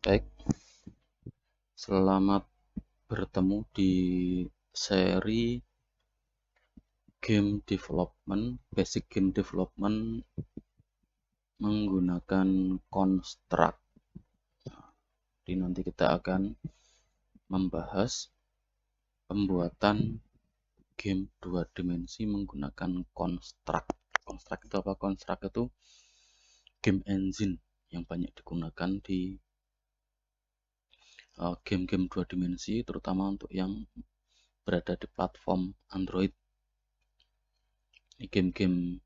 Baik, selamat bertemu di seri game development, basic game development menggunakan construct. Jadi nanti kita akan membahas pembuatan game 2 dimensi menggunakan construct. Construct itu apa? Construct itu game engine yang banyak digunakan di game-game 2 dimensi, terutama untuk yang berada di platform Android. Ini game-game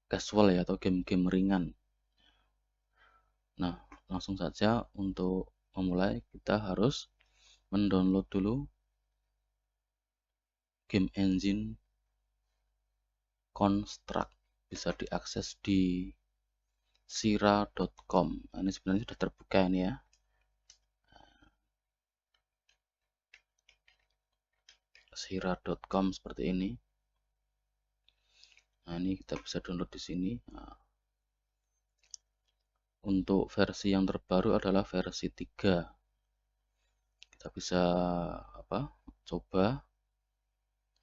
casual ya, atau game-game ringan. Nah, langsung saja untuk memulai kita harus mendownload dulu game engine Construct. Bisa diakses di sira.com. Nah, ini sebenarnya sudah terbuka ini ya. Sira.com seperti ini. Nah, ini kita bisa download di sini. Nah, untuk versi yang terbaru adalah versi 3. Kita bisa coba,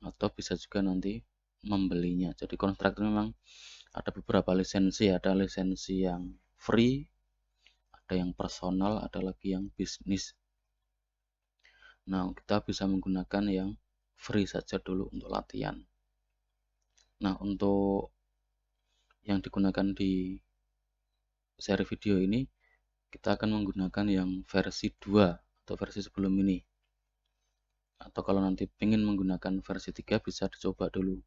atau bisa juga nanti membelinya. Jadi Construct memang ada beberapa lisensi, ada lisensi yang free, ada yang personal, ada lagi yang bisnis. Nah, kita bisa menggunakan yang free saja dulu untuk latihan. Nah, untuk yang digunakan di seri video ini, kita akan menggunakan yang versi 2 atau versi sebelum ini. Atau kalau nanti ingin menggunakan versi 3 bisa dicoba dulu.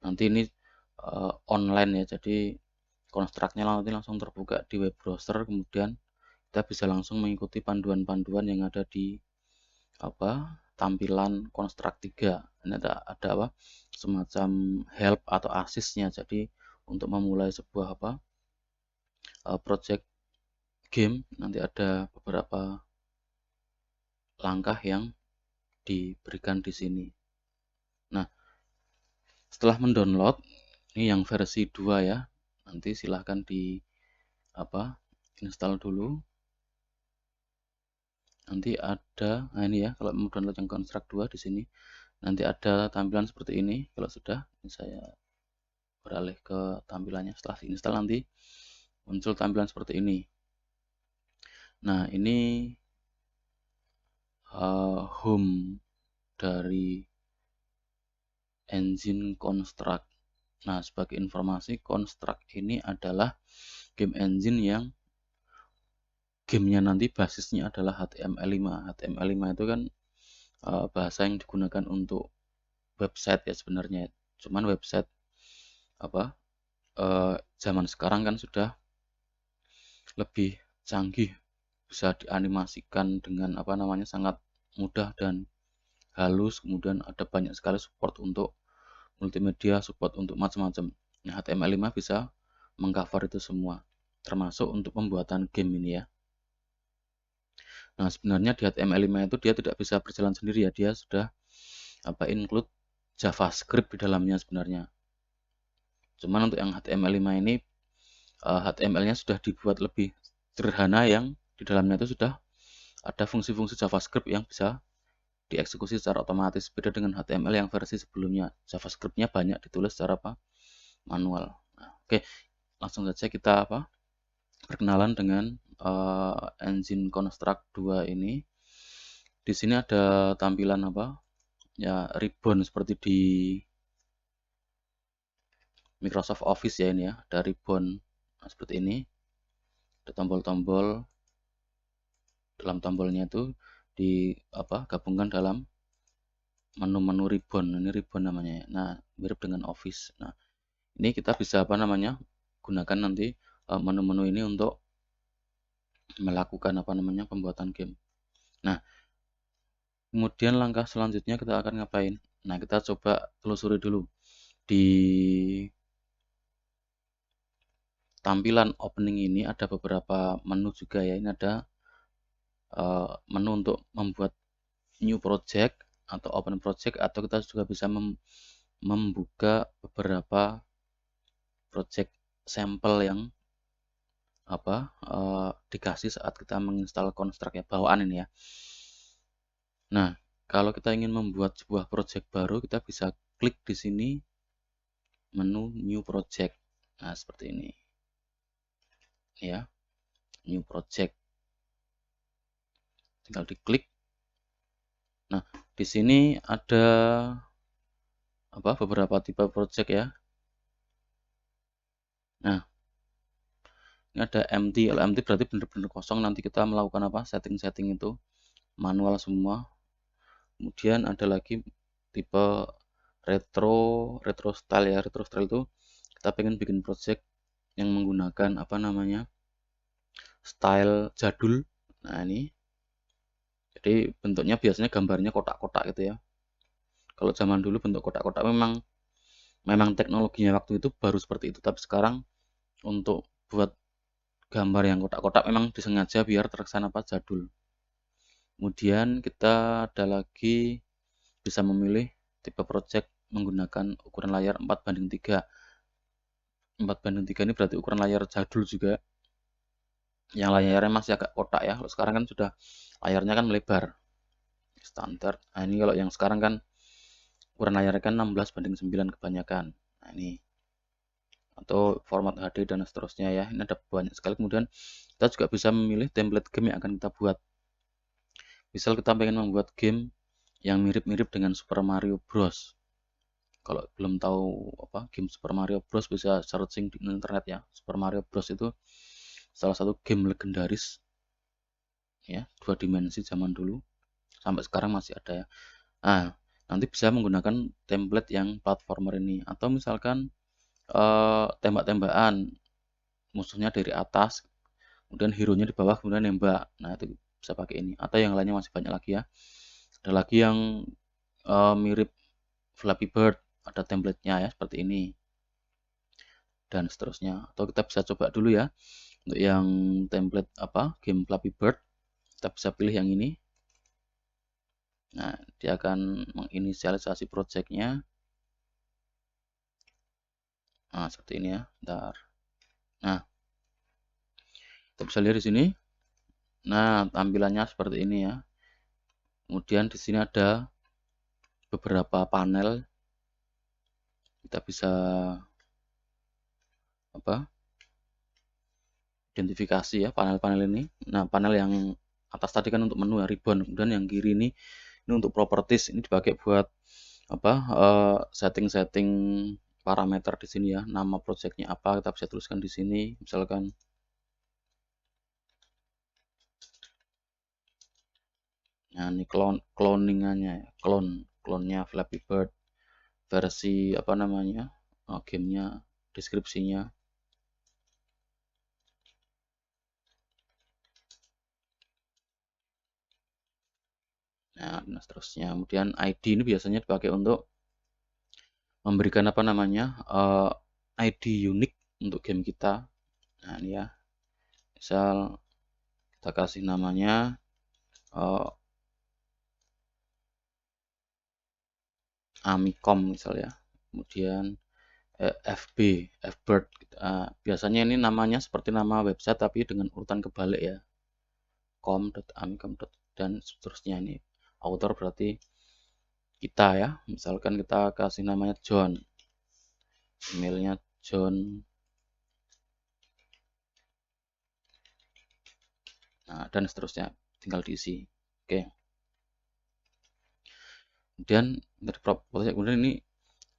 Nanti ini online ya, jadi Construct-nya nanti langsung terbuka di web browser, kemudian kita bisa langsung mengikuti panduan-panduan yang ada di tampilan Construct 3. Ini ada semacam help atau assist-nya. Jadi untuk memulai sebuah project game, nanti ada beberapa langkah yang diberikan di sini. Nah, setelah mendownload, ini yang versi 2 ya, nanti silahkan di install dulu. Nanti ada, nah ini ya, kalau mau download yang Construct 2 di sini, nanti ada tampilan seperti ini. Kalau sudah, ini saya beralih ke tampilannya. Setelah diinstal nanti muncul tampilan seperti ini. Nah, ini home dari engine Construct. Nah, sebagai informasi, Construct ini adalah game engine yang gamenya nanti basisnya adalah HTML5. HTML5 itu kan bahasa yang digunakan untuk website ya sebenarnya. Cuman website zaman sekarang kan sudah lebih canggih, bisa dianimasikan dengan sangat mudah dan halus. Kemudian ada banyak sekali support untuk multimedia, support untuk macam-macam. Nah, HTML5 bisa mengcover itu semua, termasuk untuk pembuatan game ini ya. Nah, sebenarnya di HTML5 itu dia tidak bisa berjalan sendiri ya, dia sudah include JavaScript di dalamnya sebenarnya. Cuman untuk yang HTML5 ini HTML-nya sudah dibuat lebih sederhana, yang di dalamnya itu sudah ada fungsi-fungsi JavaScript yang bisa dieksekusi secara otomatis. Beda dengan HTML yang versi sebelumnya, JavaScript-nya banyak ditulis secara manual. Nah, oke, langsung saja kita perkenalan dengan engine Construct 2 ini. Di sini ada tampilan ribbon seperti di Microsoft Office ya, ini ya, ada ribbon seperti ini. Ada tombol-tombol, dalam tombolnya itu gabungkan dalam menu-menu ribbon. Ini ribbon namanya ya. Nah, mirip dengan Office. Nah, ini kita bisa gunakan nanti menu-menu ini untuk melakukan pembuatan game. Nah, kemudian langkah selanjutnya kita akan ngapain? Nah, kita coba telusuri dulu di tampilan opening ini. Ada beberapa menu juga ya. Ini ada menu untuk membuat new project atau open project, atau kita juga bisa membuka beberapa project sampel yang dikasih saat kita menginstal construct ya, bawaan ini ya. Nah, kalau kita ingin membuat sebuah project baru, kita bisa klik di sini menu new project. Nah, seperti ini. Ya, new project. Tinggal diklik. Nah, di sini ada beberapa tipe project ya. Nah, ini ada empty. Kalau empty berarti benar-benar kosong. Nanti kita melakukan setting-setting itu manual semua. Kemudian ada lagi tipe retro style ya. Retro style itu kita pengen bikin project yang menggunakan style jadul. Nah, ini jadi bentuknya biasanya gambarnya kotak-kotak gitu ya. Kalau zaman dulu bentuk kotak-kotak memang teknologinya waktu itu baru seperti itu, tapi sekarang untuk buat gambar yang kotak-kotak memang disengaja biar terkesan jadul. Kemudian kita ada lagi bisa memilih tipe project menggunakan ukuran layar 4:3. 4:3 ini berarti ukuran layar jadul juga. Yang layarnya masih agak kotak ya. Kalau sekarang kan sudah layarnya kan melebar. Standar. Nah, ini kalau yang sekarang kan ukuran layarnya kan 16:9 kebanyakan. Nah, ini atau format HD dan seterusnya ya. Ini ada banyak sekali. Kemudian kita juga bisa memilih template game yang akan kita buat. Misal kita pengen membuat game yang mirip-mirip dengan Super Mario Bros. Kalau belum tahu game Super Mario Bros bisa searching di internet ya. Super Mario Bros itu salah satu game legendaris ya, 2 dimensi zaman dulu sampai sekarang masih ada ya. Nah, nanti bisa menggunakan template yang platformer ini atau misalkan tembak-tembakan musuhnya dari atas, kemudian hero-nya di bawah kemudian nembak. Nah, itu bisa pakai ini atau yang lainnya masih banyak lagi ya. Ada lagi yang mirip Flappy Bird, ada template-nya ya seperti ini dan seterusnya. Atau kita bisa coba dulu ya untuk yang template game Flappy Bird, kita bisa pilih yang ini. Nah, dia akan menginisialisasi projectnya. Nah, seperti ini ya. Bentar. Nah, kita bisa lihat di sini. Nah, tampilannya seperti ini ya. Kemudian di sini ada beberapa panel. Kita bisa identifikasi ya panel-panel ini. Nah, panel yang atas tadi kan untuk menu ya, ribbon. Kemudian yang kiri ini untuk properties. Ini dipakai buat setting-setting parameter di sini ya. Nama projectnya apa kita bisa tuliskan di sini. Misalkan nah, ini cloningannya ya. Clone-nya Flappy Bird versi gamenya, deskripsinya. Nah, dan seterusnya. Kemudian ID ini biasanya dipakai untuk memberikan ID unik untuk game kita. Nah, ini ya. Misal kita kasih namanya Amicom misalnya. Kemudian Fbird. Biasanya ini namanya seperti nama website tapi dengan urutan kebalik ya. com.amicom dan seterusnya. Ini author berarti kita ya. Misalkan kita kasih namanya John, emailnya John. Nah, dan seterusnya tinggal diisi. Oke. Kemudian dari project, kemudian ini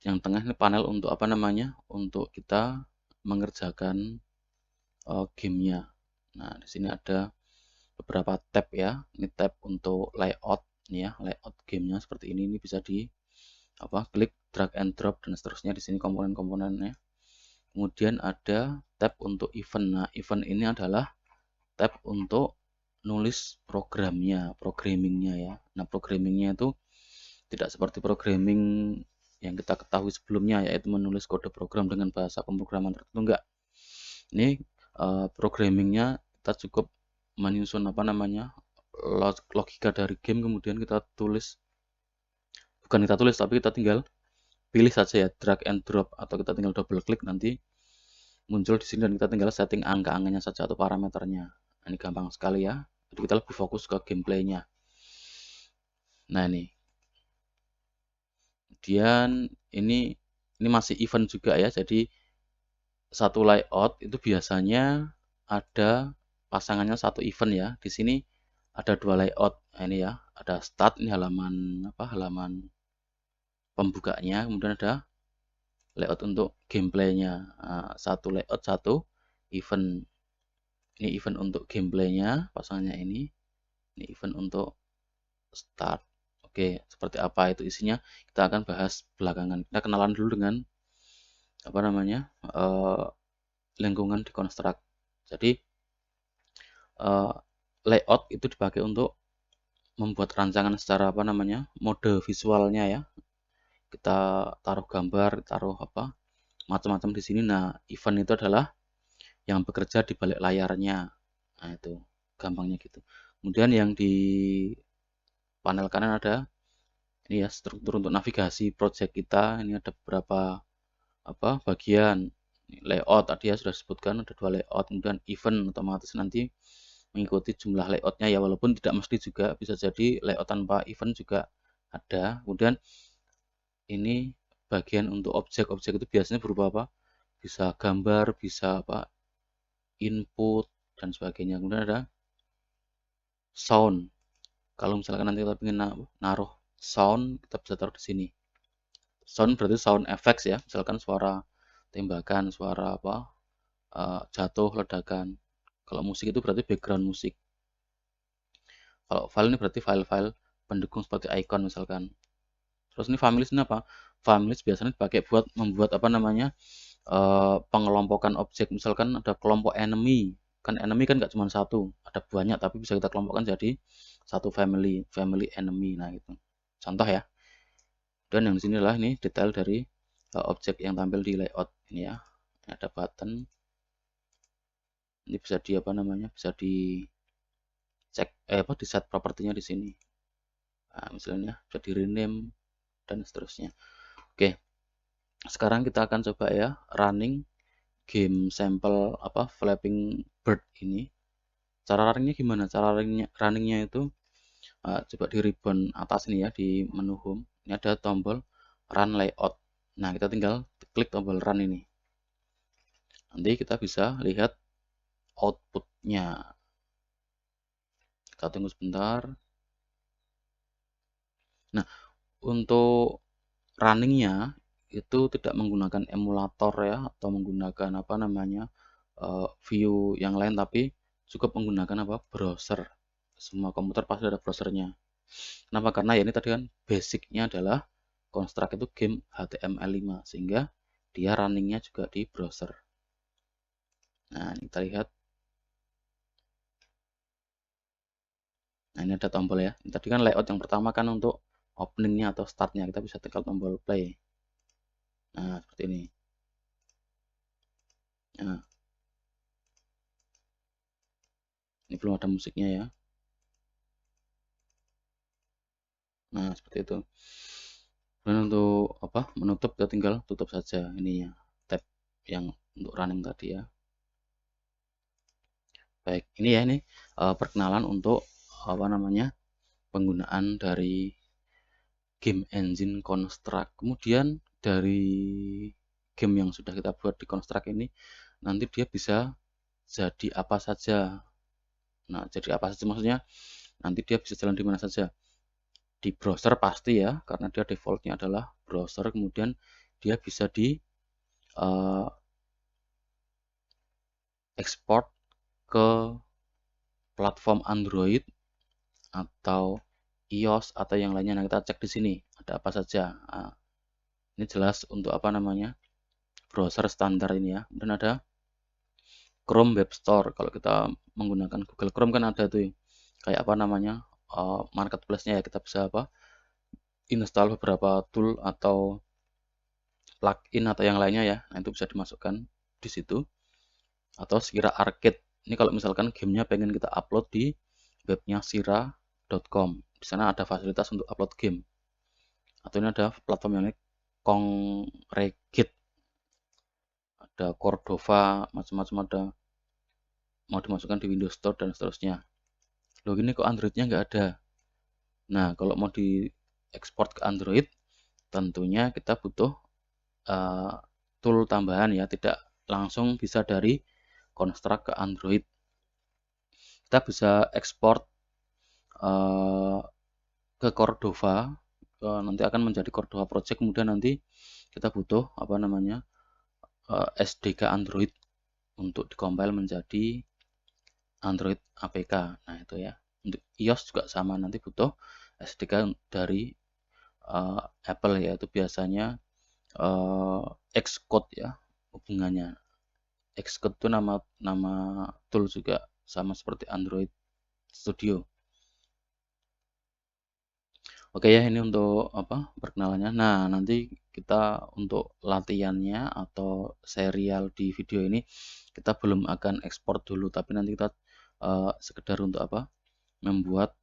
yang tengah ini panel untuk untuk kita mengerjakan gamenya. Nah, di sini ada beberapa tab ya. Ini tab untuk layout nih ya, layout gamenya seperti ini. Ini bisa di klik, drag and drop dan seterusnya. Di sini komponen-komponennya. Kemudian ada tab untuk event. Nah, event ini adalah tab untuk nulis programmingnya ya. Nah, programmingnya itu tidak seperti programming yang kita ketahui sebelumnya, yaitu menulis kode program dengan bahasa pemrograman tertentu. Enggak. Ini programmingnya kita cukup menyusun logika dari game, kemudian kita tulis, bukan kita tulis tapi kita tinggal pilih saja ya, drag and drop, atau kita tinggal double klik nanti muncul di sini dan kita tinggal setting angka-angkanya saja atau parameternya. Nah, ini gampang sekali ya. Jadi kita lebih fokus ke gameplaynya. Nah ini. Kemudian ini masih event juga ya. Jadi satu layout itu biasanya ada pasangannya satu event ya. Di sini ada dua layout. Nah, ini ya, ada start, ini halaman apa? Halaman pembukanya, kemudian ada layout untuk gameplaynya. Nah, satu layout satu event. Ini event untuk gameplaynya, pasangannya ini. Ini event untuk start. Oke, seperti apa itu isinya? Kita akan bahas belakangan. Kita kenalan dulu dengan apa namanya lingkungan di Construct. Jadi layout itu dipakai untuk membuat rancangan secara apa namanya mode visualnya ya. Kita taruh gambar, taruh apa macam-macam di sini. Nah, event itu adalah yang bekerja di balik layarnya. Nah, itu gampangnya gitu. Kemudian yang di panel kanan ada ini ya struktur untuk navigasi project kita. Ini ada beberapa apa bagian layout tadi ya sudah disebutkan ada dua layout, kemudian event otomatis nanti mengikuti jumlah layoutnya ya, walaupun tidak mesti juga, bisa jadi layout tanpa event juga ada. Kemudian ini bagian untuk objek-objek itu biasanya berupa apa, bisa gambar, bisa apa input dan sebagainya. Kemudian ada sound, kalau misalkan nanti kita ingin naruh sound kita bisa taruh di sini. Sound berarti sound effects ya, misalkan suara tembakan, suara apa jatuh, ledakan. Kalau musik itu berarti background musik. Kalau file ini berarti file-file pendukung seperti icon misalkan. Terus ini families ini apa? Families biasanya dipakai buat membuat apa namanya pengelompokan objek. Misalkan ada kelompok enemy. Kan enemy kan nggak cuma satu, ada banyak tapi bisa kita kelompokkan jadi satu family enemy. Nah gitu. Contoh ya. Dan yang di sini adalah ini detail dari objek yang tampil di layout ini ya. Ini ada button. Ini bisa di apa namanya? Bisa di cek di set propertinya di sini. Nah, misalnya bisa di rename dan seterusnya. Oke. Sekarang kita akan coba ya running game sampel apa Flapping Bird ini. Cara runningnya gimana? Cara runningnya itu coba di ribbon atas ini ya, di menu home. Ini ada tombol run layout. Nah, kita tinggal klik tombol run ini. Nanti kita bisa lihat outputnya. Kita tunggu sebentar. Nah, untuk runningnya itu tidak menggunakan emulator ya, atau menggunakan apa namanya view yang lain, tapi cukup menggunakan apa browser. Semua komputer pasti ada browsernya. Kenapa? Karena ya ini tadi kan basicnya adalah Construct itu game HTML5, sehingga dia runningnya juga di browser. Nah, ini kita lihat. Nah, ini ada tombol ya. Ini tadi kan layout yang pertama kan untuk openingnya atau startnya, kita bisa tekan tombol play. Nah, seperti ini. Nah, ini belum ada musiknya ya. Nah, seperti itu. Dan untuk apa menutup kita tinggal tutup saja ininya, tab yang untuk running tadi ya. Baik, ini ya ini perkenalan untuk apa namanya penggunaan dari game engine Construct. Kemudian dari game yang sudah kita buat di Construct ini nanti dia bisa jadi apa saja. Nah, jadi apa saja maksudnya nanti dia bisa jalan di mana saja. Di browser pasti ya, karena dia defaultnya adalah browser. Kemudian dia bisa di ekspor ke platform Android atau iOS atau yang lainnya. Nah, kita cek di sini ada apa saja. Nah, ini jelas untuk apa namanya browser standar ini ya. Dan ada Chrome Web Store. Kalau kita menggunakan Google Chrome kan ada tuh kayak apa namanya marketplace-nya ya, kita bisa apa install beberapa tool atau plugin atau yang lainnya ya. Nah, itu bisa dimasukkan di situ. Atau Sira Arcade. Ini kalau misalkan gamenya pengen kita upload di webnya sira.com. Di sana ada fasilitas untuk upload game. Atau ini ada platform yang ini Kongregate. ada Cordova, macam-macam ada, mau dimasukkan di Windows Store dan seterusnya. Loh gini kok Androidnya nggak ada. Nah, kalau mau diekspor ke Android, tentunya kita butuh tool tambahan ya, tidak langsung bisa dari Construct ke Android. Kita bisa ekspor ke Cordova, nanti akan menjadi Cordova Project, kemudian nanti kita butuh apa namanya SDK Android untuk dikompil menjadi Android APK. Nah itu ya, untuk iOS juga sama, nanti butuh SDK dari Apple, yaitu biasanya Xcode ya hubungannya. Xcode itu nama tool juga, sama seperti Android Studio. Oke ya, ini untuk apa perkenalannya. Nah, nanti kita untuk latihannya atau serial di video ini kita belum akan ekspor dulu, tapi nanti kita sekedar untuk apa? Membuat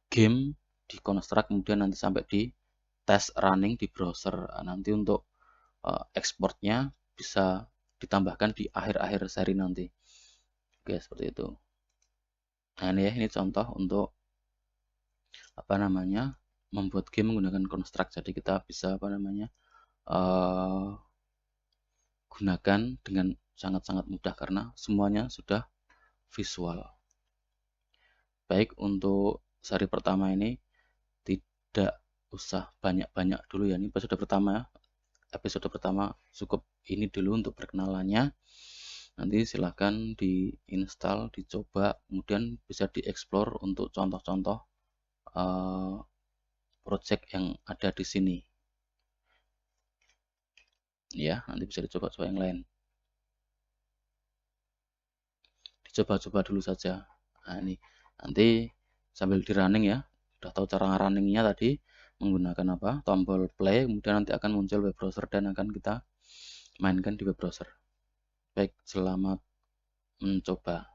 game di Construct, kemudian nanti sampai di test running di browser. Nanti untuk ekspornya bisa ditambahkan di akhir-akhir seri nanti. Oke, seperti itu. Nah, ini contoh untuk apa namanya membuat game menggunakan Construct. Jadi kita bisa apa namanya gunakan dengan sangat-sangat mudah karena semuanya sudah visual. Baik, untuk seri pertama ini tidak usah banyak-banyak dulu ya. Ini episode pertama cukup ini dulu untuk perkenalannya. Nanti silahkan diinstal, dicoba, kemudian bisa dieksplor untuk contoh-contoh project yang ada di sini. Ya, nanti bisa dicoba-coba yang lain. Dicoba-coba dulu saja. Nah, ini nanti sambil di running ya. Sudah tahu cara runningnya tadi, menggunakan apa? Tombol play, kemudian nanti akan muncul web browser dan akan kita mainkan di web browser. Baik, selamat mencoba.